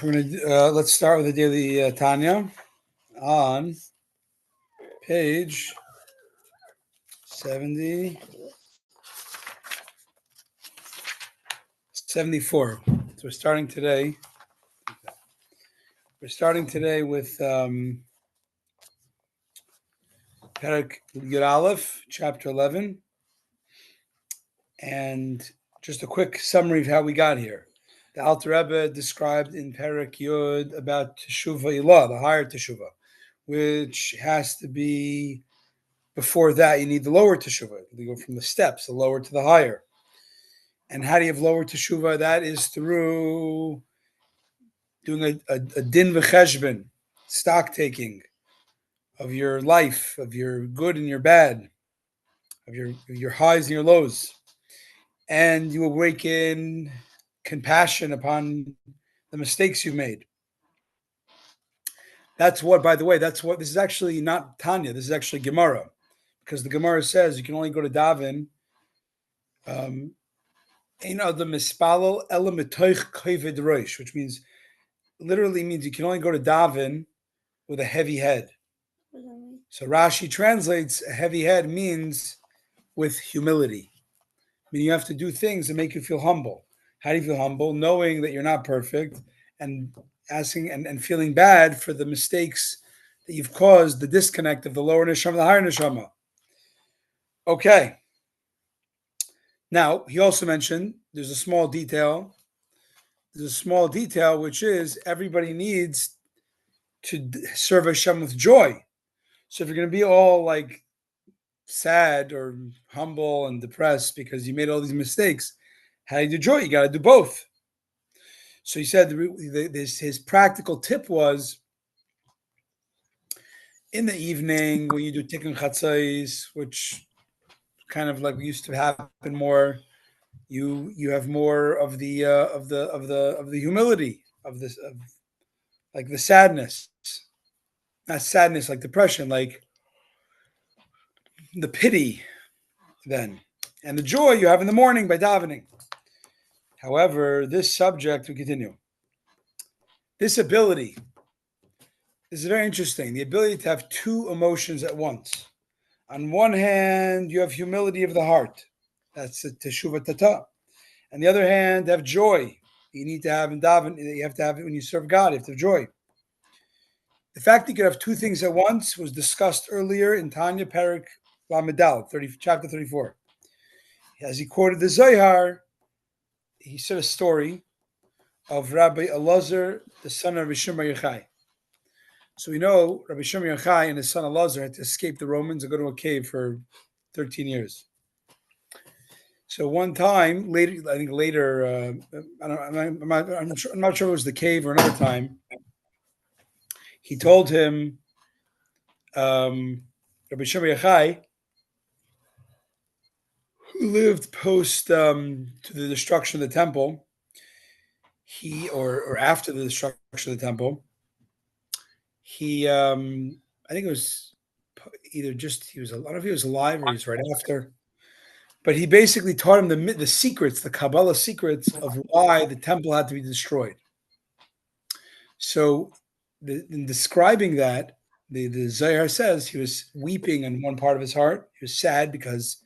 Let's start with the daily Tanya on page 70, 74. So we're starting today with Perek Yud Aleph, chapter 11, and just a quick summary of how we got here. The Alter Rebbe described in Perek Yud about Teshuvah Ilah, the higher Teshuvah, which has to be, before that you need the lower Teshuvah. You go from the steps, the lower to the higher. And how do you have lower Teshuvah? That is through doing a din v'cheshbon, stock taking of your life, of your good and your bad, of your highs and your lows. And you awaken compassion upon the mistakes you've made. That's what, by the way, this is actually not Tanya, this is actually Gemara. Because the Gemara says you can only go to Davin, the mispalel ela mitoich kaved rosh, which literally means you can only go to Davin with a heavy head. So Rashi translates a heavy head means with humility. I mean, you have to do things that make you feel humble. How do you feel humble? Knowing that you're not perfect and asking and feeling bad for the mistakes that you've caused, the disconnect of the lower neshama, the higher neshama. Okay. Now, he also mentioned there's a small detail. There's a small detail, which is everybody needs to serve Hashem with joy. So if you're going to be all like sad or humble and depressed because you made all these mistakes, how do you do joy? You got to do both. So he said his practical tip was in the evening when you do tikkun chatzos, which kind of like used to happen more. You have more of the humility of this, of like the sadness, not sadness like depression, like the pity then, and the joy you have in the morning by davening. However, this subject, we continue. This ability is very interesting. The ability to have two emotions at once. On one hand, you have humility of the heart. That's a teshuvah tata. On the other hand, have joy. You need to have in daven. You have to have it when you serve God. You have to have joy. The fact that you could have two things at once was discussed earlier in Tanya Perek Lamedal, chapter 34. As he quoted the Zohar, he said a story of Rabbi Elazar, the son of Rabbi Shimon Bar Yochai. So we know Rabbi Shimon Bar Yochai and his son Elazar had to escape the Romans and go to a cave for 13 years. So one time, later, I'm not sure if it was the cave or another time, he told him, Rabbi Shimon Bar Yochai, who lived post to the destruction of the temple, or after the destruction of the temple, he, I think it was either just I don't know if he was alive or he was right after, but he basically taught him the secrets, the Kabbalah secrets of why the temple had to be destroyed. So in describing that, the Zohar says he was weeping on one part of his heart. He was sad because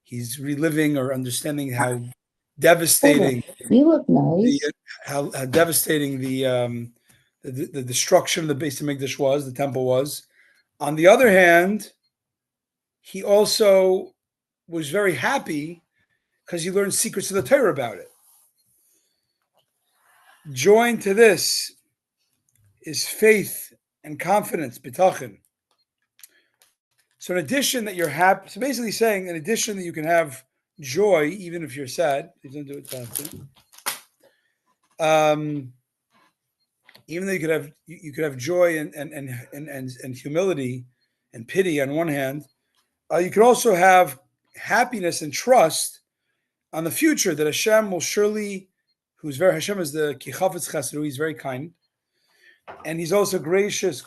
he's reliving or understanding how devastating you look nice. how devastating the destruction of the Beis Hamikdash was, the temple was. On the other hand, he also was very happy because he learned secrets of the Torah about it. Joined to this is faith and confidence, bitachon. So in addition that you're happy, so basically saying in addition that you can have joy even if you're sad, please don't do it faster. Even though you could have joy and humility and pity on one hand, you could also have happiness and trust on the future that Hashem will surely, Hashem is the Kichafetz Chesed, he's very kind, and he's also gracious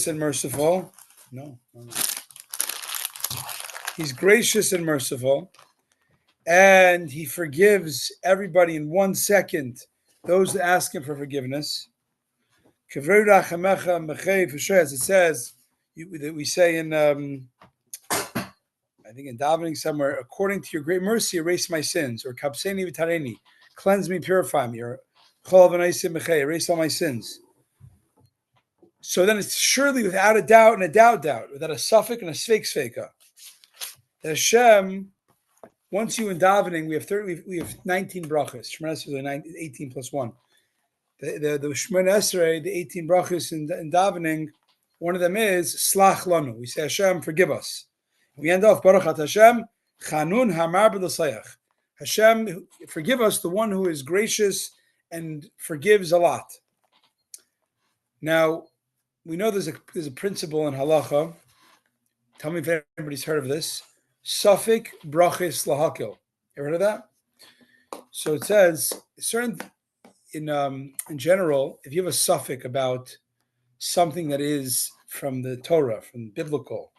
and merciful. No. He's gracious and merciful, and he forgives everybody in 1 second those that ask him for forgiveness. As it says, we say in, I think in davening somewhere, according to your great mercy, erase my sins, or kapseni v'tareni, cleanse me, purify me, or erase all my sins. So then it's surely without a doubt and a doubt, without a suffix and a sveika, that Hashem, once you in davening, we have 19 brachas. Shemona Esrei 18 plus 1. The Shemona Esrei, the 18 brachas in davening, one of them is Slach Lanu. We say, Hashem, forgive us. We end off, Baruch At Hashem, Chanun Hamar B'Lasayach. Hashem, forgive us, the one who is gracious and forgives a lot. Now, we know there's a principle in halacha. Tell me if anybody's heard of this. Safik brachis lahakil. You heard of that? So it says, certain in general, if you have a suffix about something that is from the Torah, from biblical,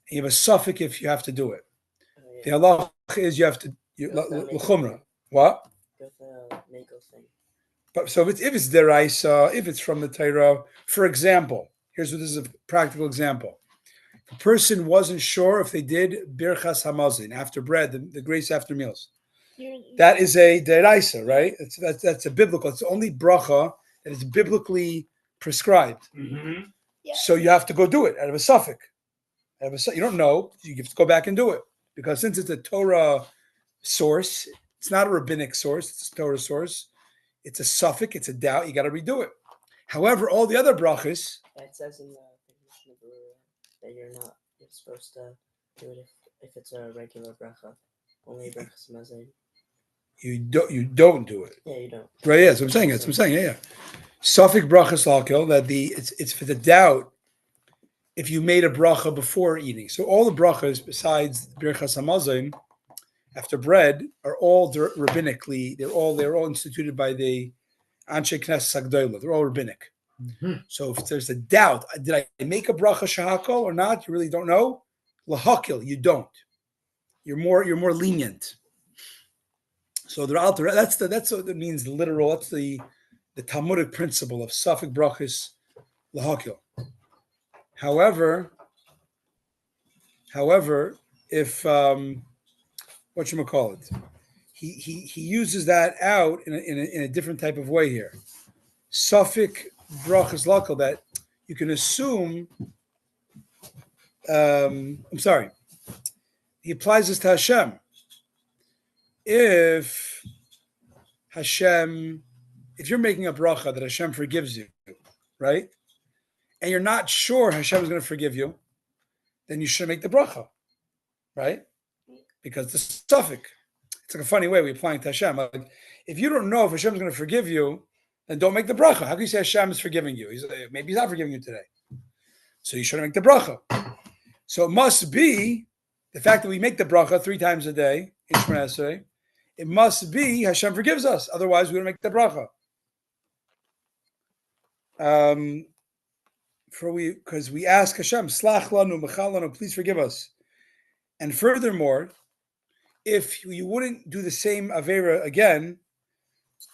and you have a suffix if you have to do it. The halacha is you have to l'chumra. What? But so if it's deraisa, if it's from the Torah, for example, this is a practical example. If a person wasn't sure if they did birchas hamazon after bread, the grace after meals. That is a deraisa, right? That's a biblical. It's the only bracha that is biblically prescribed. Mm-hmm. Yeah. So you have to go do it out of a suffix. You don't know. You have to go back and do it because since it's a Torah source, it's not a rabbinic source. It's a Torah source. It's a suffix. It's a doubt. You got to redo it. However, all the other brachas. It says in the Mishnah that you're supposed to do it if it's a regular bracha. Only brachas mazon. You don't do it. Yeah, you don't. Right? Yeah, that's what I'm saying. That's what I'm saying. Yeah. Suffix brachas lakil, that it's for the doubt if you made a bracha before eating. So all the brachas besides birchas hamazon after bread are all rabbinically. They're all instituted by the Anshe Knesset Hagdolah. They're all rabbinic. Mm-hmm. So if there's a doubt, did I make a bracha shahakol or not? You really don't know. Lahakil, you don't. You're more lenient. So that's what it means. Literal. That's the Talmudic principle of suffix brachas lahakil. However, if whatchamacallit, he uses that out in a different type of way here. Suffix brachas lakal, that you can assume. I'm sorry. He applies this to Hashem. If you're making a bracha that Hashem forgives you, right? And you're not sure Hashem is going to forgive you, then you should make the bracha, right? Because the suffix, it's like a funny way we apply it to Hashem. Like, if you don't know if Hashem is going to forgive you, then don't make the bracha. How can you say Hashem is forgiving you? Maybe he's not forgiving you today. So you shouldn't make the bracha. So it must be the fact that we make the bracha 3 times a day, in Shemona Esrei, it must be Hashem forgives us. Otherwise, we don't make the bracha. Because we ask Hashem, Slach lanu, mechal lanu, please forgive us. And furthermore, if you wouldn't do the same avera again,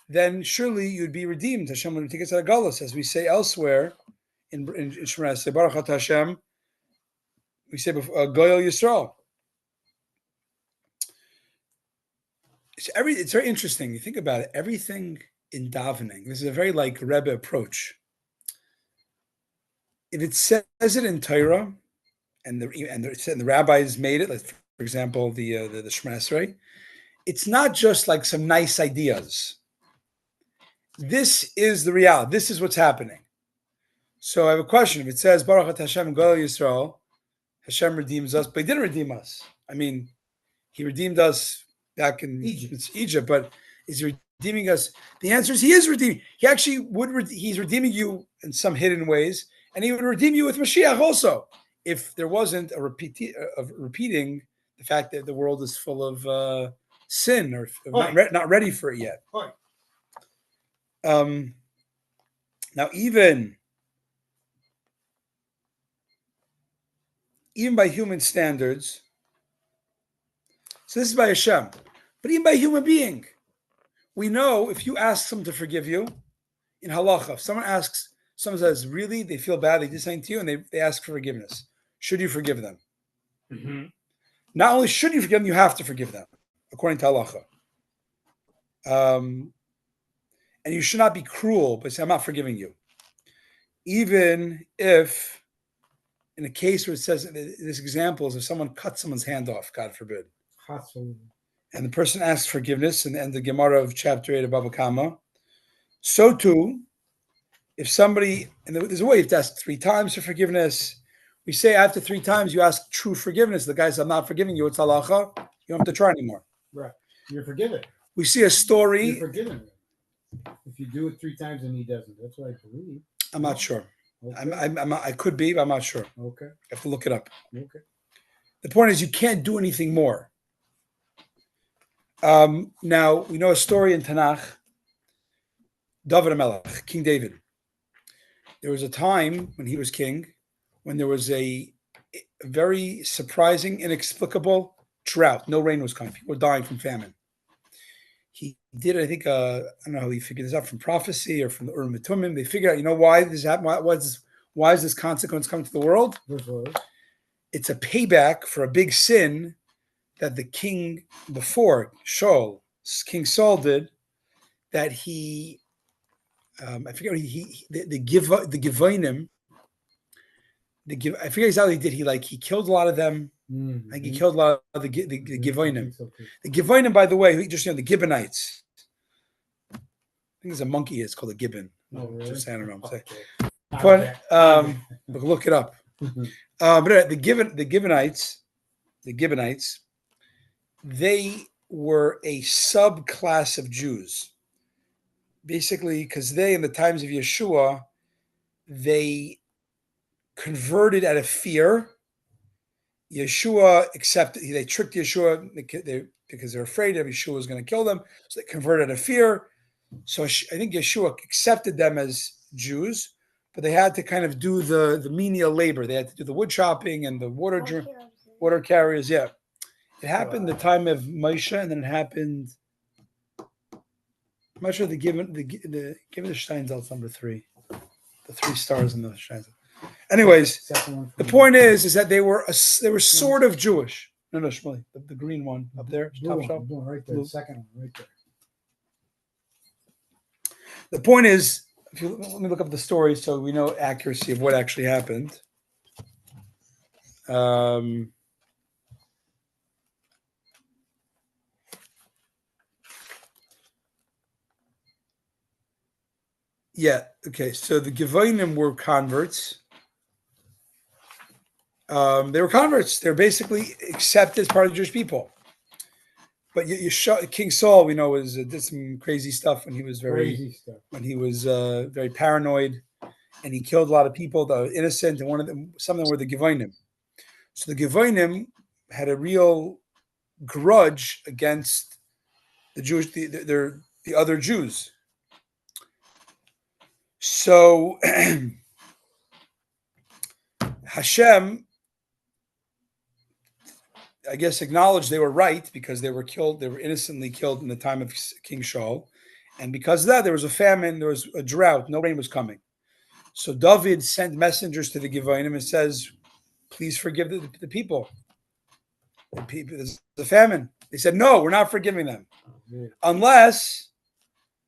then surely you'd be redeemed. Hashem would take us out of galus, as we say elsewhere in Shemona Esrei, Baruch At Hashem. We say Goyal Yisrael. It's very interesting. You think about it. Everything in davening. This is a very Rebbe approach. If it says it in Torah, and the rabbis made it, like for example the Shemona Esrei, it's not just like some nice ideas. This is the reality. This is what's happening. So I have a question. If it says Baruch At Hashem Goyal Yisrael, Hashem redeems us, but He didn't redeem us. I mean, He redeemed us back in Egypt, but is He redeeming us? The answer is He is redeeming. He actually He's redeeming you in some hidden ways, and He would redeem you with Mashiach also, if there wasn't a repeating the fact that the world is full of sin or not ready for it yet. Now, even by human standards, so this is by Hashem, but even by a human being, we know if you ask someone to forgive you in halacha, if someone says, really, they feel bad, they did something to you, and they ask for forgiveness. Should you forgive them? Mm-hmm. Not only should you forgive them, you have to forgive them, according to halacha. And you should not be cruel, but say, I'm not forgiving you. Even if, in a case where it says, this example is if someone cuts someone's hand off, God forbid, and the person asks forgiveness, and the Gemara of chapter 8 of Baba Kama, so too, if somebody, and there's a way you have to ask 3 times for forgiveness. We say after 3 times you ask true forgiveness. The guy says, I'm not forgiving you, it's halacha. You don't have to try anymore. Right. You're forgiven. We see a story. You're forgiven. If you do it 3 times and he doesn't, that's what I believe. I'm not sure. Okay. I could be, but I'm not sure. Okay. I have to look it up. Okay. The point is, you can't do anything more. Now, we know a story in Tanakh, David HaMelech, King David. There was a time when he was king, when there was a very surprising, inexplicable drought. No rain was coming. People were dying from famine. He did, I think, I don't know how he figured this out, from prophecy or from the Urim Tumim. They figured out, why this happened? Why is this consequence coming to the world? It's a payback for a big sin that the king before, King Saul did, that he, I forget what the Givonim, I forget exactly what he did. He killed a lot of them. Mm-hmm. I think he killed a lot of the Givonim. The Givonim, by the way, the Gibeonites. I think there's a monkey. It's called a gibbon. Oh, really? Just I don't know. Okay. But look it up. But the Gibeonites, they were a subclass of Jews. Basically, because they, in the times of Yeshua, they converted out of fear. Yeshua accepted, they tricked Yeshua because they're afraid of Yeshua was going to kill them. So they converted out of fear. So I think Yeshua accepted them as Jews, but they had to kind of do the menial labor. They had to do the wood chopping and the water carriers. Yeah. It happened the time of Moshe, and then it happened. I'm not sure give the Steinsaltz number 3. The 3 stars in the Steinsaltz. Anyways, the point is that they were sort of Jewish. No, Shmuley, the green one up there, top shelf. Right there, the second one, right there. The point is, let me look up the story so we know accuracy of what actually happened. Yeah. Okay. So the Givonim were converts. They were converts. They're basically accepted as part of the Jewish people. But King Saul, we know, did some crazy stuff when he was very paranoid, and he killed a lot of people that were innocent. And some of them were the Givonim. So the Givonim had a real grudge against the Jewish, the other Jews. So Hashem, I guess, acknowledged they were right because they were killed. They were innocently killed in the time of King Shaul. And because of that, there was a famine, there was a drought, no rain was coming. So David sent messengers to the Givonim and says, please forgive the people. There's a famine. They said, no, we're not forgiving them. Unless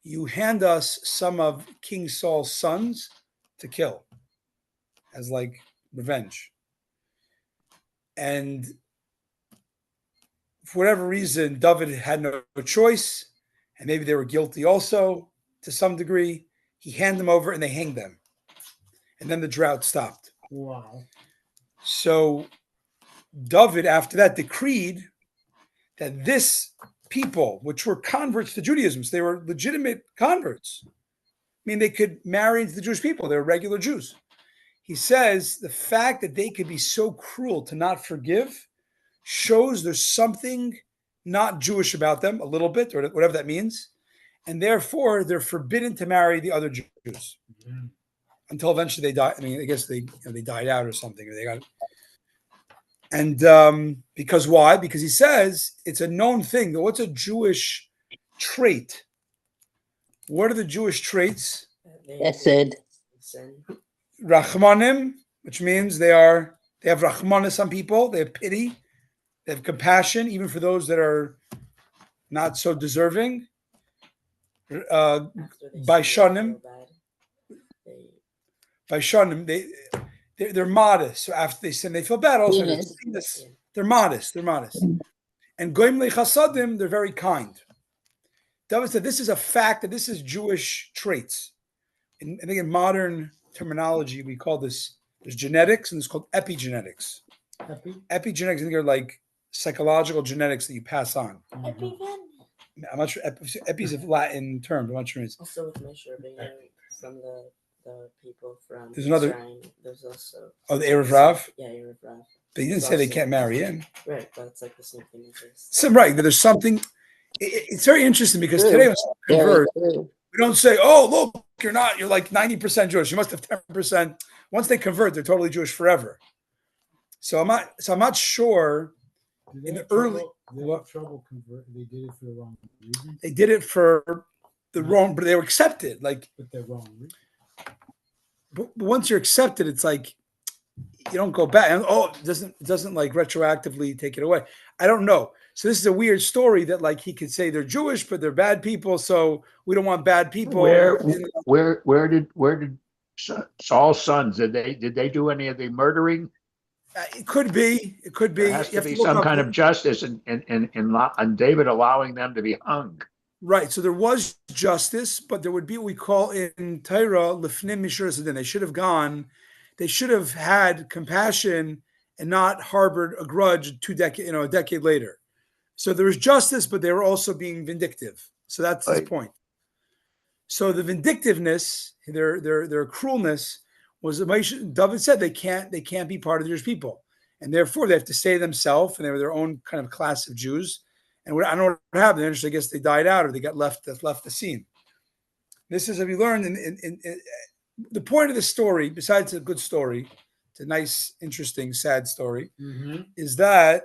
you hand us some of King Saul's sons to kill as like revenge. And for whatever reason, David had no choice, and maybe they were guilty also to some degree. He handed them over and they hanged them. And then the drought stopped. Wow. So David, after that, decreed that this people, which were converts to Judaism, so they were legitimate converts. I mean, they could marry into the Jewish people. They were regular Jews. He says the fact that they could be so cruel to not forgive shows there's something not Jewish about them, a little bit, or whatever that means. And therefore, they're forbidden to marry the other Jews until eventually they die. I mean, I guess they died out or something. Or they got. And because why? Because he says it's a known thing. What's a Jewish trait? What are the Jewish traits? They said. sin. Rachmanim, which means they have Rachmanis on people. They have pity. They have compassion, even for those that are not so deserving. After they By sin, they Shonim. feel bad. They By Shonim, they're modest. So after they sin, they feel bad. Also, Yes. they're modest. They're modest. And Goim Lechasadim, they're very kind. David said this is a fact that this is Jewish traits. I think in modern terminology, we call this, there's genetics and it's called epigenetics. Epigenetics, I think, are like psychological genetics that you pass on. Epiven. I'm not sure. Epi is a Latin term, but I'm not sure it's. Also with Mishra being from the people from There's another- Israel, there's also The Erev Rav. yeah, Erev Rav. They didn't say they can't marry in. Right, but it's like the same thing as this. So, right, but there's something. It's very interesting because True. today when someone Very converts, true. we don't say, "Oh, look, you're like 90% Jewish. You must have 10%." Once they convert, they're totally Jewish forever. So I'm not sure. Did In they the have early- trouble- did they have trouble convert? They did it for the wrong reason. They did it for the wrong, but they were accepted. Like, But the wrong reason. but once you're accepted, it's like you don't go back. And it doesn't like retroactively take it away. I don't know. So this is a weird story that like he could say they're Jewish, but they're bad people. So we don't want bad people. Where did Saul's sons, did they do any of the murdering? It could be. It could be. There has You to have be look some up kind of justice and David allowing them to be hung. right. So there was justice, but there would be what we call in Torah lifnim mishur sadin. They should have gone. They should have had compassion and not harbored a grudge a decade later. So there was justice, but they were also being vindictive. So that's his Right. point. So the vindictiveness, their cruelness, was David said they can't be part of the Jewish people, and therefore they have to stay themselves, and they were their own kind of class of Jews. And I don't know what happened. I guess they died out, or they got left the scene. This is, have you learned? In the point of the story, besides a good story, it's a nice, interesting, sad story, is that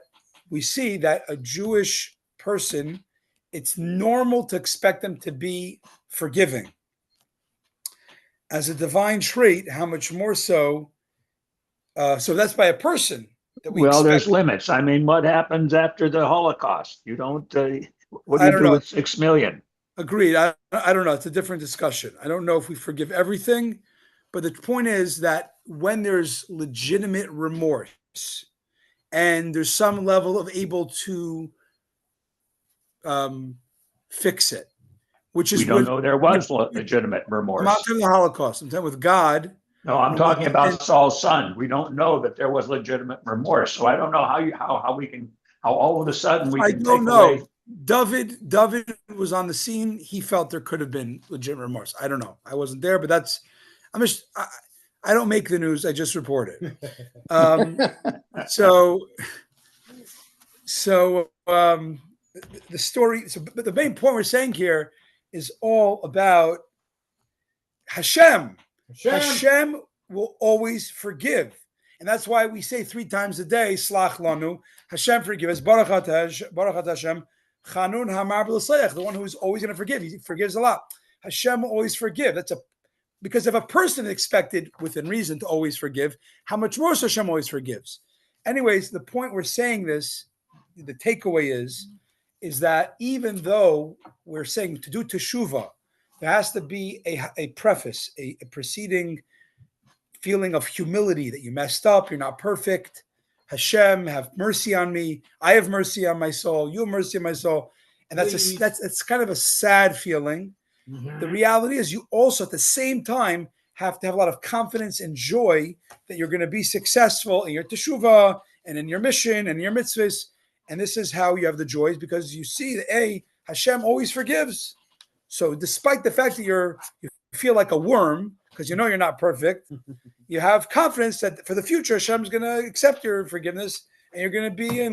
we see that a Jewish person, it's normal to expect them to be forgiving. As a divine trait, how much more so? So that's by a person that we Well, expect. there's limits. I mean, what happens after the Holocaust? You don't, what do I you don't do know. with 6 million? Agreed. I don't know. It's a different discussion. I don't know if we forgive everything, but the point is that when there's legitimate remorse and there's some level of able to fix it, which is We don't with, know there was legitimate I'm not remorse. talking the Holocaust. I'm talking with God. No, I'm talking about Saul's son. We don't know that there was legitimate remorse. So I don't know how all of a sudden we I can don't take know. away. David was on the scene. He felt there could have been legitimate remorse. I don't know. I wasn't there, but I don't make the news. I just report it. The story. But the main point we're saying here is all about Hashem. Hashem will always forgive. And that's why we say 3 times a day, Slach Lanu, Hashem forgive us, Baruch Atah Hashem, Chanun Hamar B'L'Sayach, the one who is always going to forgive. He forgives a lot. Hashem will always forgive. Because if a person is expected within reason to always forgive, how much more so Hashem always forgives? Anyways, the point we're saying this, the takeaway is that even though we're saying to do teshuvah, there has to be a preface, a preceding feeling of humility that you messed up, you're not perfect. Hashem, have mercy on me. I have mercy on my soul. You have mercy on my soul. And that's kind of a sad feeling. The reality is you also at the same time have to have a lot of confidence and joy that you're going to be successful in your teshuvah and in your mission and in your mitzvahs. And this is how you have the joys, because you see that Hashem always forgives. So despite the fact that you feel like a worm, because you know you're not perfect, you have confidence that for the future, Hashem's going to accept your forgiveness and you're going to be in